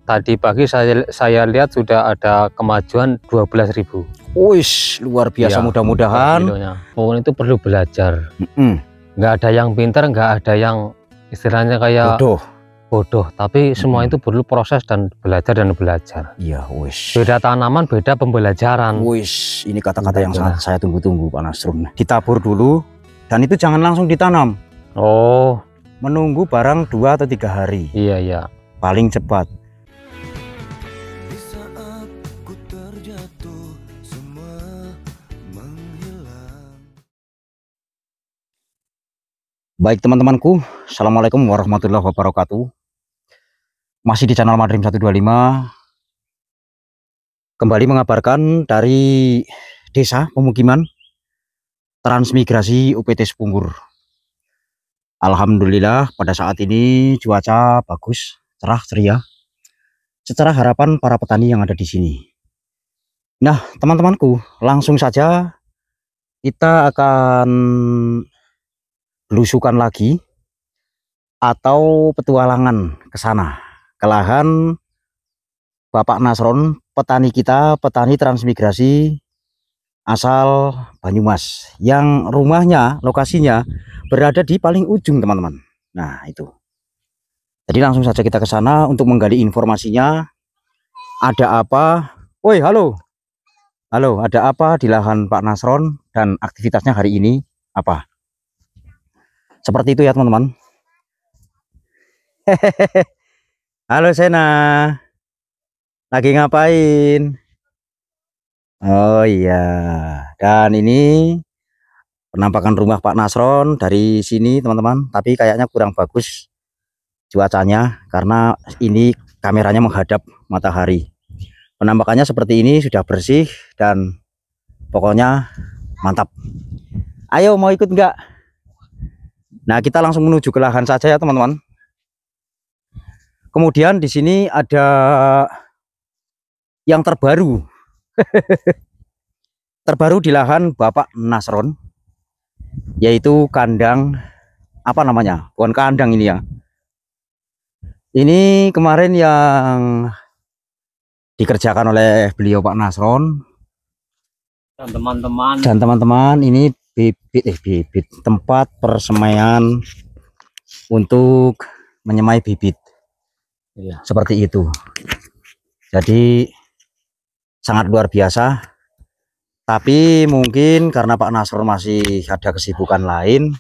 tadi pagi saya lihat sudah ada kemajuan 12.000. Wis, luar biasa. Ya, mudah-mudahan pohon itu perlu belajar. Nggak ada yang pintar, nggak ada yang istilahnya kayak bodoh, tapi semua itu perlu proses dan belajar. Iya, wis. Beda tanaman, beda pembelajaran. Wis, ini kata-kata yang sangat saya tunggu-tunggu, Pak Nasrun. Ditabur dulu, dan itu jangan langsung ditanam. Oh, menunggu barang 2 atau 3 hari. Iya. Paling cepat. Baik teman-temanku, Assalamualaikum warahmatullahi wabarakatuh. Masih di channel Madrim 125. Kembali mengabarkan dari desa pemukiman transmigrasi UPT Sepunggur. Alhamdulillah pada saat ini cuaca bagus, cerah ceria. Secara harapan para petani yang ada di sini. Nah, teman-temanku, langsung saja kita akan belusukan lagi atau petualangan ke sana, ke lahan Bapak Nasron, petani kita, petani transmigrasi asal Banyumas, yang rumahnya, lokasinya berada di paling ujung, teman-teman. Nah, itu. Jadi langsung saja kita ke sana untuk menggali informasinya. Ada apa? Woi, halo. Halo, ada apa di lahan Pak Nasron dan aktivitasnya hari ini apa? Seperti itu ya, teman-teman. Halo Sena. Lagi ngapain? Oh iya, dan ini penampakan rumah Pak Nasron dari sini, teman-teman. Tapi kayaknya kurang bagus cuacanya karena ini kameranya menghadap matahari. Penampakannya seperti ini, sudah bersih dan pokoknya mantap. Ayo, mau ikut enggak? Nah, kita langsung menuju ke lahan saja ya, teman-teman. Kemudian di sini ada yang terbaru. Terbaru di lahan Bapak Nasron, yaitu kandang, apa namanya? Bukan kandang ini ya. Ini kemarin yang dikerjakan oleh beliau Pak Nasron dan teman-teman. Dan teman-teman, ini bibit tempat persemaian untuk menyemai bibit. Iya. Seperti itu. Jadi sangat luar biasa. Tapi mungkin karena Pak Nasron masih ada kesibukan lain,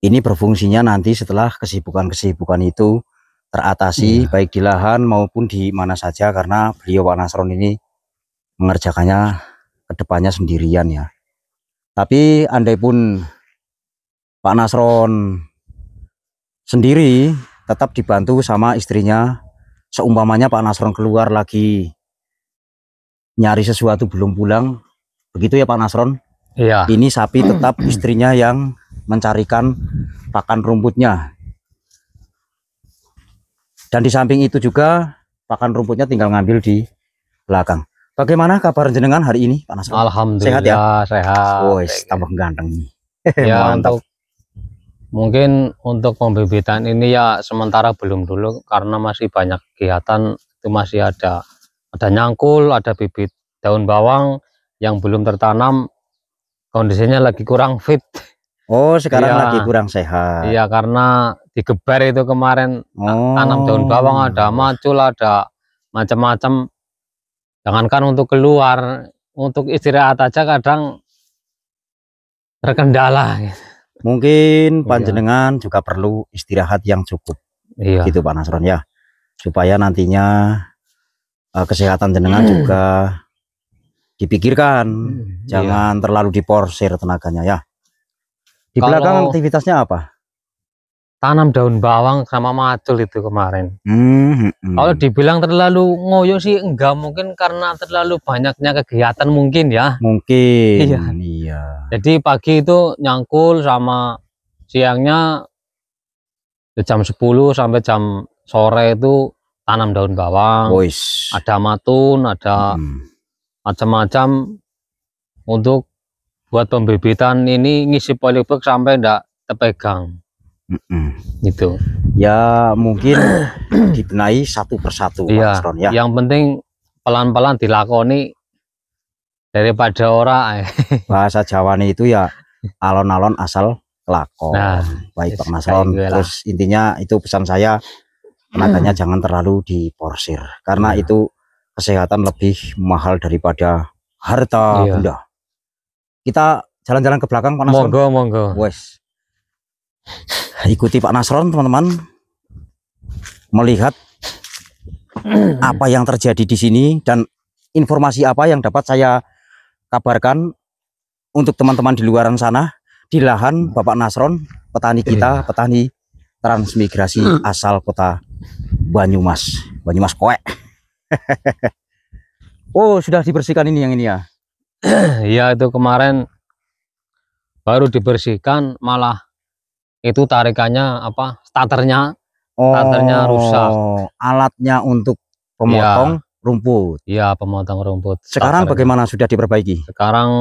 ini berfungsinya nanti setelah kesibukan-kesibukan itu teratasi, baik di lahan maupun di mana saja, karena beliau Pak Nasron ini mengerjakannya kedepannya sendirian ya. Tapi andai pun Pak Nasron sendiri, tetap dibantu sama istrinya. Seumpamanya Pak Nasron keluar lagi nyari sesuatu belum pulang, begitu ya Pak Nasron? Iya. Ini sapi tetap istrinya yang mencarikan pakan rumputnya. Dan di samping itu juga pakan rumputnya tinggal ngambil di belakang. Bagaimana kabar jenengan hari ini, Pak Nasron? Alhamdulillah sehat ya? Sehat. Woi, tambah ganteng nih. Ya, mantap. Mungkin untuk pembibitan ini ya sementara belum dulu, karena masih banyak kegiatan. Itu masih ada nyangkul, ada bibit daun bawang yang belum tertanam, kondisinya lagi kurang fit. Oh, sekarang ya, lagi kurang sehat. Iya, karena digeber itu kemarin. Tanam daun bawang, ada macul, ada macam-macam. Jangankan untuk keluar, untuk istirahat aja kadang terkendala. Mungkin panjenengan juga perlu istirahat yang cukup. Iya. Gitu Pak Nasron ya, supaya nantinya kesehatan jenengan juga dipikirkan. Jangan terlalu diporsir tenaganya ya. Di belakang aktivitasnya apa? Tanam daun bawang sama macul itu kemarin. Kalau dibilang terlalu ngoyo sih enggak, mungkin karena terlalu banyaknya kegiatan mungkin ya. Mungkin. Iya. Jadi pagi itu nyangkul, sama siangnya jam 10 sampai jam sore itu tanam daun bawang. Ada matun, ada macam-macam. Untuk buat pembibitan ini ngisi polybag sampai enggak terpegang. Itu. Ya mungkin dibenahi satu persatu, Pak Iya. Nasron, ya. Yang penting pelan-pelan dilakoni daripada ora. Bahasa Jawane itu ya alon-alon asal kelakon. Nah, baik Pak Nasron. Terus intinya itu pesan saya, tenaganya jangan terlalu diporsir karena itu kesehatan lebih mahal daripada harta benda. Kita jalan-jalan ke belakang, Pak Nasron. Monggo, monggo. Wes. Ikuti Pak Nasron, teman-teman. Melihat apa yang terjadi di sini dan informasi apa yang dapat saya kabarkan untuk teman-teman di luaran sana di lahan Bapak Nasron, petani kita, petani transmigrasi asal kota Banyumas Koek. Oh, sudah dibersihkan ini yang ini ya. Iya, itu kemarin baru dibersihkan, malah itu tarikannya apa, starternya rusak. Alatnya untuk pemotong rumput. Iya, pemotong rumput. Sekarang bagaimana, sudah diperbaiki? Sekarang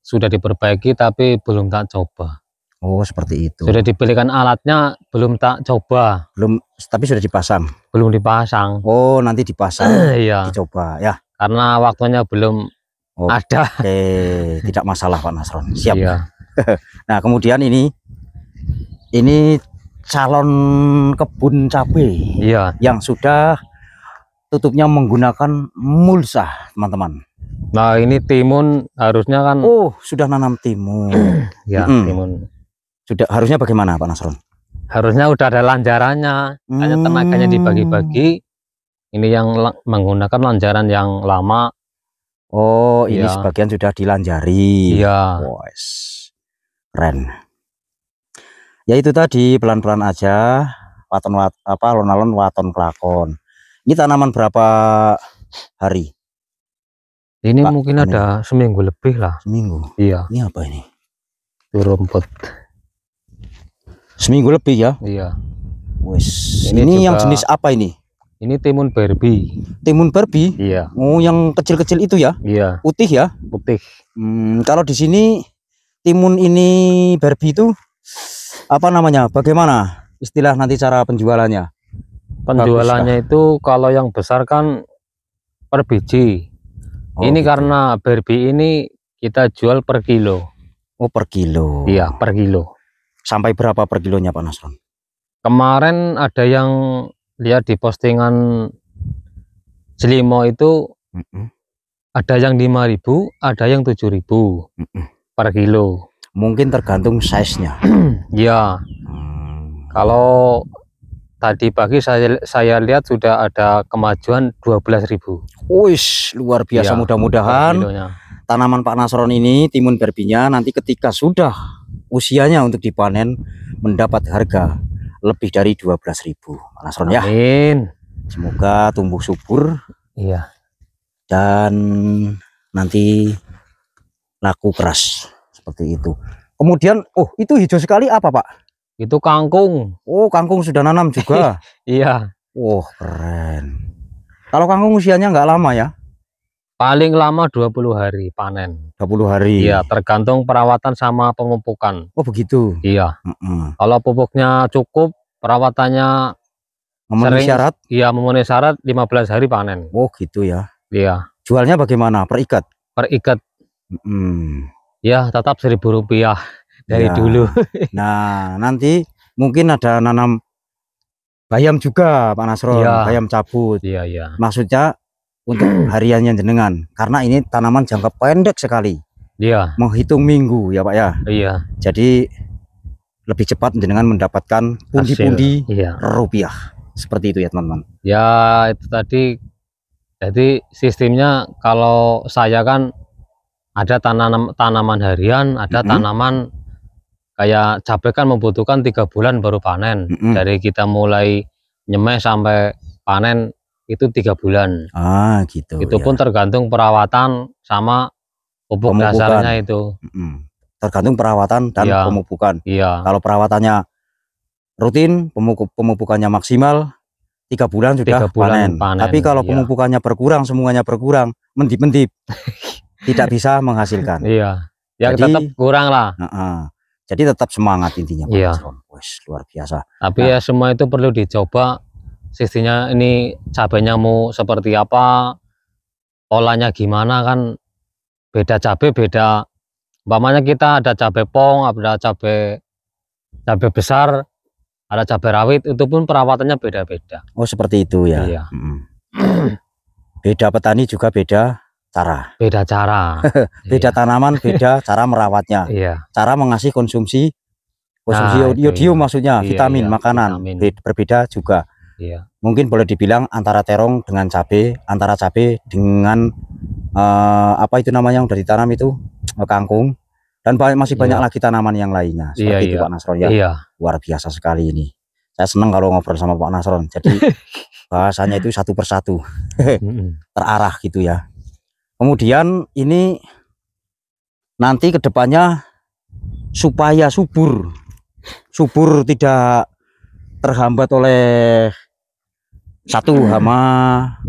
sudah diperbaiki tapi belum tak coba. Oh, seperti itu. Sudah dibelikan alatnya, belum tak coba. Belum, tapi sudah dipasang. Belum dipasang. Oh, nanti dipasang. Iya. Dicoba ya. Karena waktunya belum ada. Oke, tidak masalah Pak Nasron. Siap. Iya. Nah, kemudian ini calon kebun cabai. Iya. Yang sudah tutupnya menggunakan mulsa, teman-teman. Nah, ini timun harusnya kan. Oh, sudah nanam timun. Ya, timun. Sudah, harusnya bagaimana Pak Nasron? Harusnya udah ada lanjarannya. Hanya tenaganya dibagi-bagi. Ini yang menggunakan lanjaran yang lama. Oh, ini sebagian sudah dilanjari. Iya. Wes, keren. Ya itu tadi, pelan-pelan aja. Alon-alon waton kelakon. Ini tanaman berapa hari? Ini Pak, mungkin ada seminggu lebih lah. Seminggu? Iya. Ini apa ini? Itu rumput. Seminggu lebih ya? Iya. Wes. Ini yang jenis apa ini? Ini timun Barbie. Timun Barbie? Iya. Oh, yang kecil-kecil itu ya? Iya. Putih ya? Putih. Kalau di sini timun ini Barbie itu apa namanya? Bagaimana istilah nanti cara penjualannya? Penjualannya itu kalau yang besar kan per biji. Ini gitu. Karena Barbie ini kita jual per kilo. Oh, per kilo. Iya, per kilo. Sampai berapa per kilonya Pak Nasron? Kemarin ada yang lihat di postingan Selimo itu ada yang 5.000, ada yang 7.000 per kilo. Mungkin tergantung size-nya. Ya. Kalau tadi pagi saya lihat sudah ada kemajuan 12.000. Wih, luar biasa. Ya, mudah-mudahan tanaman Pak Nasron ini, timun Barbie-nya, nanti ketika sudah usianya untuk dipanen mendapat harga lebih dari 12.000 Pak Nasron. Amin. Ya. Semoga tumbuh subur. Iya. Dan nanti laku keras seperti itu. Kemudian, oh, itu hijau sekali apa Pak? Itu kangkung. Oh, kangkung sudah nanam juga. Iya. Oh, keren. Kalau kangkung usianya nggak lama ya? Paling lama 20 hari panen. 20 hari. Iya, tergantung perawatan sama pemupukan. Oh, begitu. Iya. Kalau pupuknya cukup, perawatannya memenuhi syarat? Iya, memenuhi syarat, 15 hari panen. Oh, gitu ya. Iya. Jualnya bagaimana? Per ikat? Per ikat. Ya, tetap Rp1.000 dari dulu. Nah, nanti mungkin ada nanam bayam juga Pak Nasron. Iya. Bayam cabut. Iya, iya. Maksudnya untuk hariannya jenengan, karena ini tanaman jangka pendek sekali. Iya. Menghitung minggu ya Pak ya. Iya. Jadi lebih cepat jenengan mendapatkan pundi-pundi rupiah. Seperti itu ya teman-teman. Ya itu tadi. Jadi sistemnya kalau saya kan ada tanaman harian, ada tanaman kayak cabai kan membutuhkan 3 bulan baru panen. Dari kita mulai nyemai sampai panen itu 3 bulan. Ah, gitu. Itu pun tergantung perawatan sama pupuk dasarnya itu. Tergantung perawatan dan pemupukan. Iya. Kalau perawatannya rutin, pemupukannya maksimal, 3 bulan sudah panen. Tapi kalau pemupukannya berkurang, semuanya berkurang, mendip-mendip, tidak bisa menghasilkan. Iya. Ya, jadi tetap kurang lah. Jadi tetap semangat intinya Pak Iya. Nasron. Wes, luar biasa. Tapi ya semua itu perlu dicoba. Sisinya ini cabenya mau seperti apa, polanya gimana kan beda cabai beda. Umpamanya kita ada cabai pong, ada cabai besar, ada cabai rawit, itu pun perawatannya beda-beda. Oh seperti itu ya. Iya. Beda petani juga beda cara. Beda cara. Beda Iya. tanaman, beda cara merawatnya. Iya. Cara mengasih konsumsi Nah, itu iodium iya. maksudnya, Iya, vitamin, iya, makanan. vitamin. Berbeda juga. Iya. Mungkin boleh dibilang antara terong dengan cabai, antara cabai dengan apa itu namanya yang udah ditanam itu, kangkung, dan masih banyak lagi tanaman yang lainnya. Seperti itu Pak Nasron ya. Iya. Luar biasa sekali ini. Saya senang kalau ngobrol sama Pak Nasron. Jadi bahasanya itu satu persatu terarah gitu ya. Kemudian ini nanti kedepannya supaya subur tidak terhambat oleh satu hama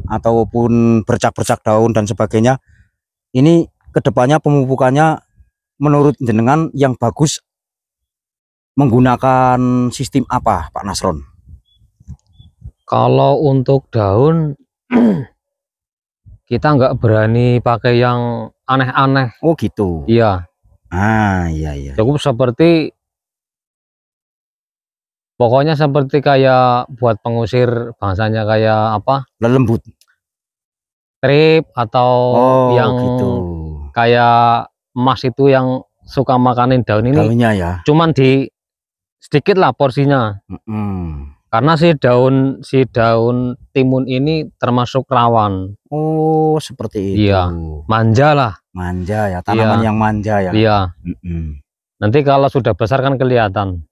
ataupun bercak-bercak daun dan sebagainya. Ini kedepannya pemupukannya menurut jenengan yang bagus menggunakan sistem apa Pak Nasron? Kalau untuk daun kita nggak berani pakai yang aneh-aneh. Oh gitu. Iya. Iya. Cukup seperti pokoknya seperti kayak buat pengusir bangsanya kayak apa? Lelembut. Trip atau yang gitu. Kayak emas itu yang suka makanin daun ini. Daunnya ya. Cuman di sedikit lah porsinya. Karena si daun timun ini termasuk rawan. Oh seperti itu. Iya. Manja lah. Manja ya, tanaman yang manja ya. Iya. Nanti kalau sudah besar kan kelihatan.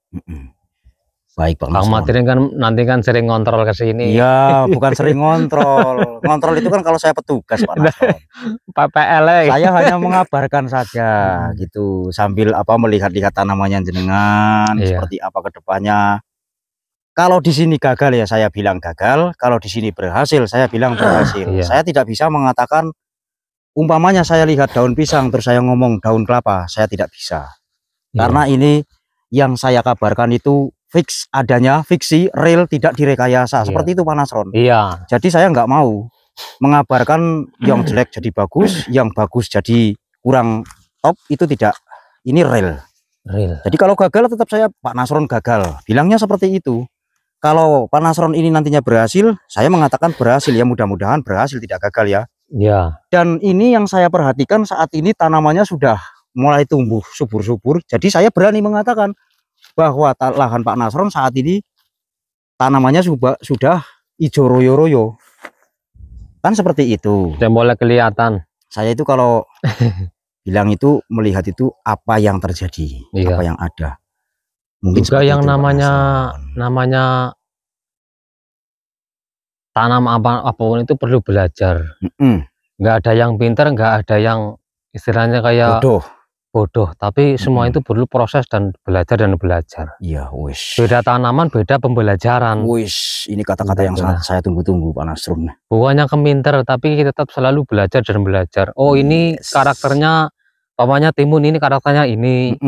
Baik Pak Bang Matirin kan nanti kan sering ngontrol ke sini. Iya, bukan sering ngontrol. Ngontrol itu kan kalau saya petugas Pak Nasron. PPL. Saya hanya mengabarkan saja gitu, sambil melihat-lihat tanamannya jenengan seperti apa kedepannya. Kalau di sini gagal ya saya bilang gagal, kalau di sini berhasil saya bilang berhasil. Saya tidak bisa mengatakan umpamanya saya lihat daun pisang terus saya ngomong daun kelapa, saya tidak bisa. Karena ini yang saya kabarkan itu fix adanya, fiksi, real, tidak direkayasa. Seperti itu Pak Nasron. Iya. Jadi saya nggak mau mengabarkan yang jelek jadi bagus, yang bagus jadi kurang top, itu tidak. Ini real. Jadi kalau gagal tetap saya Pak Nasron gagal. Bilangnya seperti itu. Kalau Pak Nasron ini nantinya berhasil, saya mengatakan berhasil ya, mudah-mudahan berhasil tidak gagal ya. Iya. Dan ini yang saya perhatikan saat ini tanamannya sudah mulai tumbuh subur-subur. Jadi saya berani mengatakan bahwa lahan Pak Nasron saat ini tanamannya sudah hijau royo-royo. Kan seperti itu. Sudah mulai kelihatan. Saya itu kalau bilang itu melihat itu apa yang terjadi, apa yang ada. Mungkin juga yang namanya tanam apapun itu perlu belajar. Nggak ada yang pintar, nggak ada yang istilahnya kayak bodoh, tapi semua itu perlu proses dan belajar. Iya, wis. Beda tanaman, beda pembelajaran. Wis, ini kata-kata yang sangat saya tunggu-tunggu Pak Nasron. Bukannya keminter, tapi kita tetap selalu belajar dan belajar. Oh, ini karakternya, pamannya timun ini karakternya ini.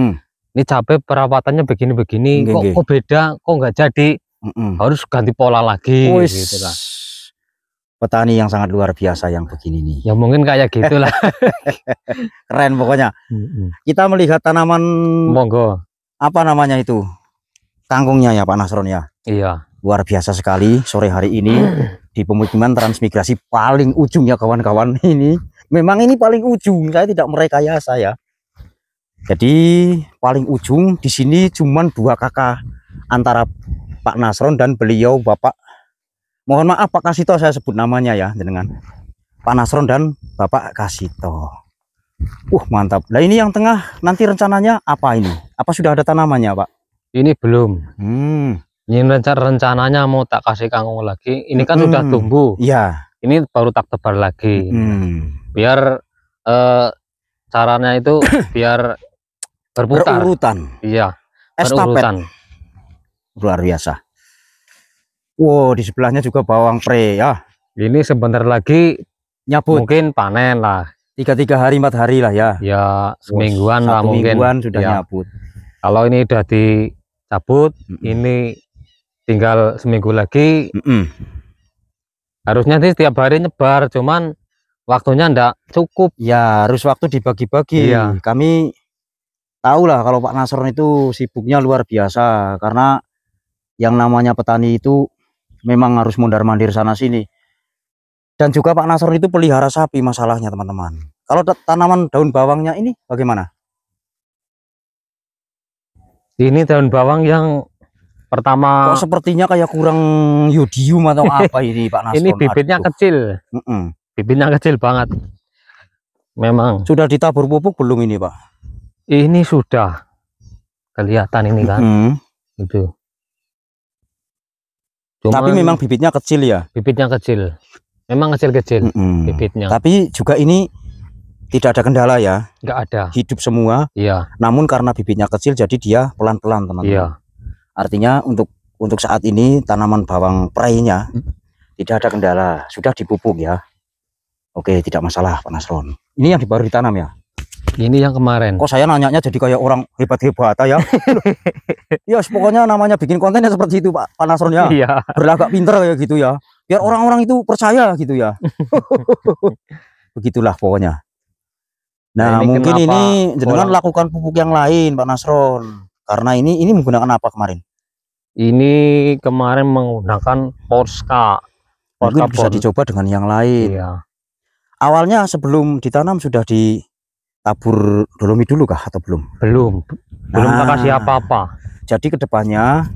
Ini cabai perawatannya begini-begini. Kok beda? Kok nggak jadi? Harus ganti pola lagi. Gitu lah. Petani yang sangat luar biasa yang begini nih. Ya mungkin kayak gitulah. Keren pokoknya. Kita melihat tanaman. Monggo. Apa namanya itu? Kangkungnya ya Pak Nasron ya. Iya. Luar biasa sekali sore hari ini di pemukiman transmigrasi paling ujung ya kawan-kawan ini. Memang ini paling ujung. Saya tidak merekayasa ya. Jadi paling ujung di sini cuman 2 kakak antara Pak Nasron dan beliau Bapak. Mohon maaf Pak Kasito saya sebut namanya ya dengan Pak Nasron dan Bapak Kasito. Mantap. Nah ini yang tengah nanti rencananya apa ini? Apa sudah ada tanamannya Pak? Ini belum. Ini rencananya mau tak kasih kangkung lagi. Ini kan sudah tumbuh. Iya. Ini baru tak tebar lagi. Biar caranya itu biar berputar. Berurutan. Iya. Estafet. Luar biasa. Wow, di sebelahnya juga bawang pre ya. Ini sebentar lagi nyabut. Mungkin panen lah. 3 hari 4 hari lah ya. Ya semingguan lah mungkin. Semingguan sudah nyabut. Kalau ini udah dicabut, ini tinggal seminggu lagi. Harusnya sih setiap hari nyebar, cuman waktunya ndak cukup. Ya harus waktu dibagi-bagi. Iya. Kami tahu lah kalau Pak Nasron itu sibuknya luar biasa, karena yang namanya petani itu memang harus mondar-mandir sana sini. Dan juga Pak Nasron itu pelihara sapi masalahnya teman-teman. Kalau tanaman daun bawangnya ini bagaimana? Ini daun bawang yang pertama. Kok sepertinya kayak kurang yodium atau apa ini Pak Nasron? Ini bibitnya kecil. Bibitnya kecil banget. Memang. Sudah ditabur pupuk belum ini Pak? Ini sudah kelihatan ini kan. Itu. Tapi memang bibitnya kecil ya? Bibitnya kecil. Memang kecil-kecil bibitnya. Tapi juga ini tidak ada kendala ya? Nggak ada. Hidup semua. Iya. Namun karena bibitnya kecil jadi dia pelan-pelan teman-teman. Iya. Artinya untuk saat ini tanaman bawang prainya tidak ada kendala, sudah dipupuk ya. Oke, tidak masalah Pak Nasron. Ini yang baru ditanam ya? Ini yang kemarin. Kok saya nanyanya jadi kayak orang hebat-hebat ya? Ya pokoknya namanya bikin kontennya seperti itu Pak Nasron ya. Iya. Berlagak pinter kayak gitu ya. Biar orang-orang itu percaya gitu ya. Begitulah pokoknya. Nah, mungkin ini jenengan lakukan pupuk yang lain Pak Nasron. Karena ini menggunakan apa kemarin? Ini kemarin menggunakan Porska. Mungkin bisa dicoba dengan yang lain. Iya. Awalnya sebelum ditanam sudah ditabur dolomit dulu kah atau belum? Belum kasih apa-apa. Jadi kedepannya,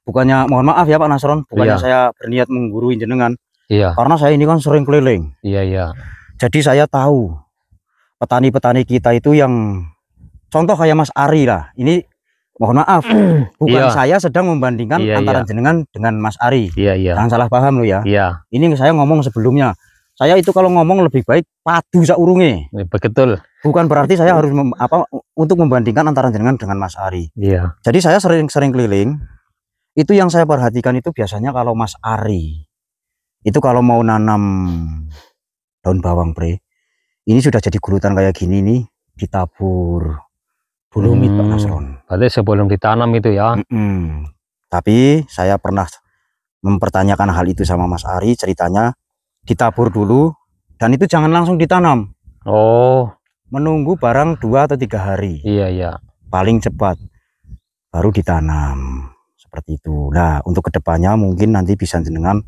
bukannya mohon maaf ya Pak Nasron, bukannya saya berniat menggurui jenengan. Iya. Karena saya ini kan sering keliling. Iya. Jadi saya tahu petani-petani kita itu yang contoh kayak Mas Ari lah. Ini mohon maaf, bukan saya sedang membandingkan antara jenengan dengan Mas Ari. Iya. Jangan salah paham lo ya. Iya. Ini saya ngomong sebelumnya. Saya itu kalau ngomong lebih baik padu saurunge. Betul. Bukan berarti saya harus untuk membandingkan antara jenengan dengan Mas Ari. Iya. Jadi saya sering keliling. Itu yang saya perhatikan itu biasanya kalau Mas Ari itu kalau mau nanam daun bawang pre, ini sudah jadi gulutan kayak gini nih, ditabur dolomit Pak Nasron. Berarti sebelum ditanam itu ya. Tapi saya pernah mempertanyakan hal itu sama Mas Ari, ceritanya ditabur dulu dan itu jangan langsung ditanam. Oh, menunggu barang 2 atau 3 hari. Iya. Paling cepat baru ditanam seperti itu. Nah, untuk kedepannya mungkin nanti bisa jenengan,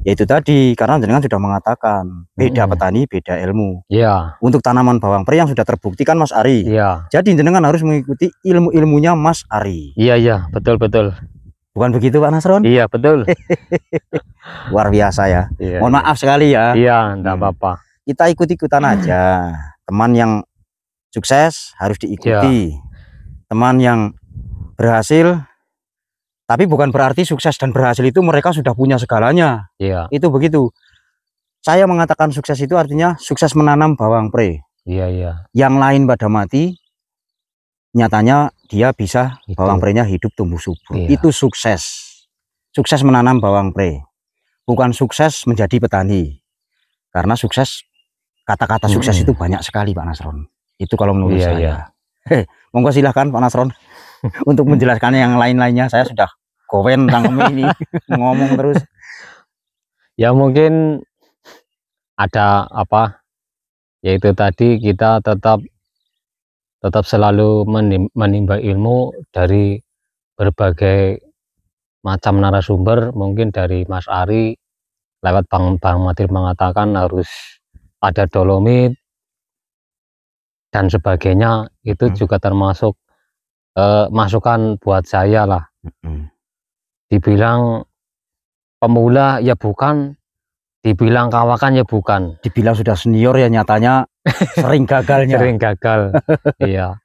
yaitu tadi karena jenengan sudah mengatakan beda petani beda ilmu. Iya. Untuk tanaman bawang pre yang sudah terbuktikan Mas Ari. Iya. Jadi jenengan harus mengikuti ilmu-ilmunya Mas Ari. Iya, betul. Bukan begitu Pak Nasron? Iya, betul. Luar biasa ya. Iya, mohon maaf sekali ya. Iya, enggak apa-apa. Kita ikut-ikutan aja. Teman yang sukses harus diikuti. Teman yang berhasil, tapi bukan berarti sukses dan berhasil itu mereka sudah punya segalanya. Iya. Itu begitu. Saya mengatakan sukses itu artinya sukses menanam bawang pre. Iya. Yang lain pada mati, nyatanya dia bisa bawang prenya hidup tumbuh subur. Itu sukses. Sukses menanam bawang pre. Bukan sukses menjadi petani. Karena sukses, kata-kata sukses itu banyak sekali Pak Nasron. Itu kalau menurut saya. Monggo silahkan Pak Nasron untuk menjelaskan yang lain-lainnya. Saya sudah gowen tentang ini ngomong terus. Ya mungkin ada apa? Yaitu tadi kita tetap selalu menimba ilmu dari berbagai macam narasumber. Mungkin dari Mas Ari lewat Bang Madir mengatakan harus ada dolomit dan sebagainya. Itu juga termasuk masukan buat saya lah. Dibilang pemula ya bukan, dibilang kawakan ya bukan, dibilang sudah senior ya nyatanya sering gagalnya. Sering gagal. Iya.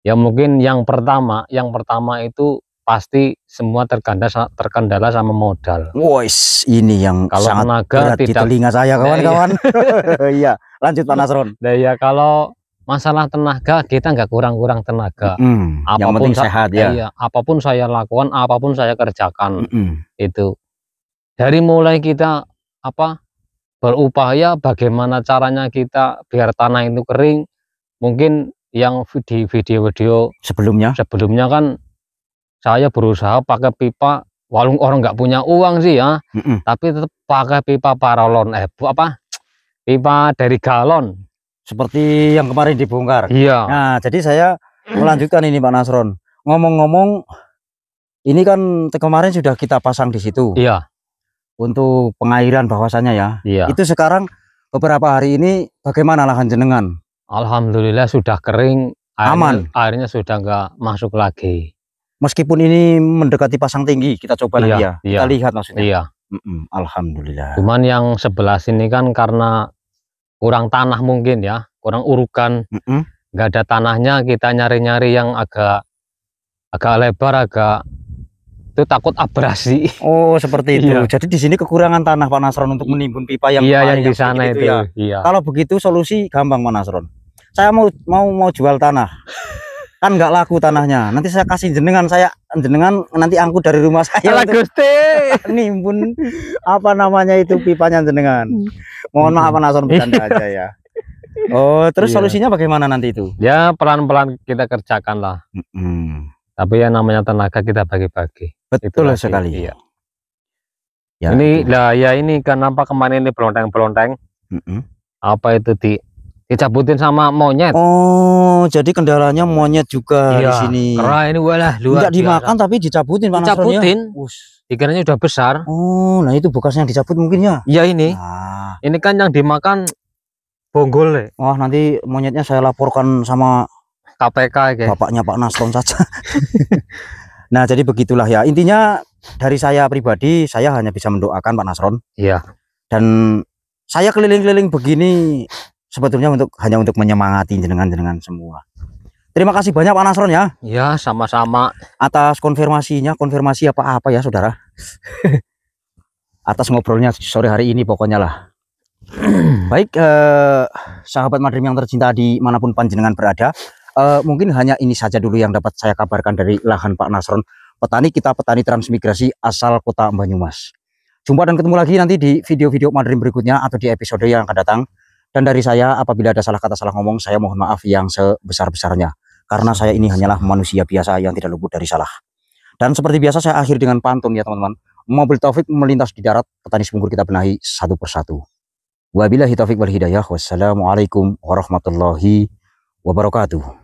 Ya mungkin yang pertama itu pasti semua terkendala sama modal. Wois, ini yang kalau sangat tenaga berat di telinga saya kawan-kawan. Iya, lanjut Pak Nasron. Nah ya kalau masalah tenaga kita nggak kurang tenaga. Yang penting sehat ya. Iya, apapun saya lakukan, apapun saya kerjakan, itu dari mulai kita berupaya bagaimana caranya kita biar tanah itu kering. Mungkin yang di video-video sebelumnya kan saya berusaha pakai pipa, walaupun orang nggak punya uang sih ya, tapi tetap pakai pipa paralon, pipa dari galon. Seperti yang kemarin dibongkar. Iya. Nah, jadi saya melanjutkan ini Pak Nasron. Ngomong-ngomong, ini kan kemarin sudah kita pasang di situ. Iya. Untuk pengairan bahwasannya ya. Iya. Itu sekarang beberapa hari ini bagaimana lahan jenengan? Alhamdulillah sudah kering, aman. Airnya sudah nggak masuk lagi. Meskipun ini mendekati pasang tinggi, kita coba lagi ya. Iya. Kita lihat maksudnya. Iya. Alhamdulillah. Cuman yang sebelah sini kan karena kurang tanah mungkin ya, kurang urukan, nggak ada tanahnya, kita nyari-nyari yang agak lebar, itu takut abrasi. Oh, seperti itu. Iya. Jadi di sini kekurangan tanah Pak Nasron untuk menimbun pipa yang yang di sana itu ya. Iya. Kalau begitu solusi gampang Pak Nasron. Saya mau jual tanah. Kan nggak laku tanahnya. Nanti saya kasih jenengan nanti angkut dari rumah saya nimbun apa namanya itu pipanya jenengan. Mohon maaf Pak Nasron, bercanda aja ya. Oh, terus solusinya bagaimana nanti itu? Ya pelan-pelan kita kerjakan lah. Tapi yang namanya tenaga kita bagi-bagi. Betul sekali. Iya. Ya, ini lah ya, ini kenapa kemarin ini belonteng-belonteng? Apa itu dicabutin sama monyet? Oh, jadi kendalanya monyet juga di sini. Kera ini walah luar. Enggak dimakan tapi dicabutin Pak Nasron ya. Dikiranya udah besar. Oh, nah itu bekasnya yang dicabut mungkin ya? Iya ini. Ini kan yang dimakan bonggol ya. Wah, nanti monyetnya saya laporkan sama KPK ya. Bapaknya Pak Nasron saja. Nah, jadi begitulah ya. Intinya dari saya pribadi, saya hanya bisa mendoakan Pak Nasron. Iya. Dan saya keliling-keliling begini sebetulnya hanya untuk menyemangati jenengan semua. Terima kasih banyak Pak Nasron ya. Iya, sama-sama. Atas konfirmasi apa-apa ya, Saudara. Atas ngobrolnya sore hari ini pokoknya lah. Baik, sahabat Madrim yang tercinta dimanapun panjenengan berada. Mungkin hanya ini saja dulu yang dapat saya kabarkan dari lahan Pak Nasron, petani transmigrasi asal Kota Banyumas. Jumpa dan ketemu lagi nanti di video-video Madrim berikutnya atau di episode yang akan datang. Dan dari saya, apabila ada salah kata, salah ngomong, saya mohon maaf yang sebesar-besarnya, karena saya ini hanyalah manusia biasa yang tidak luput dari salah. Dan seperti biasa saya akhir dengan pantun ya teman-teman. Mobil taufik melintas di darat, petani sumur kita benahi satu persatu. Wabillahi taufik wal hidayah. Wassalamualaikum warahmatullahi wabarakatuh.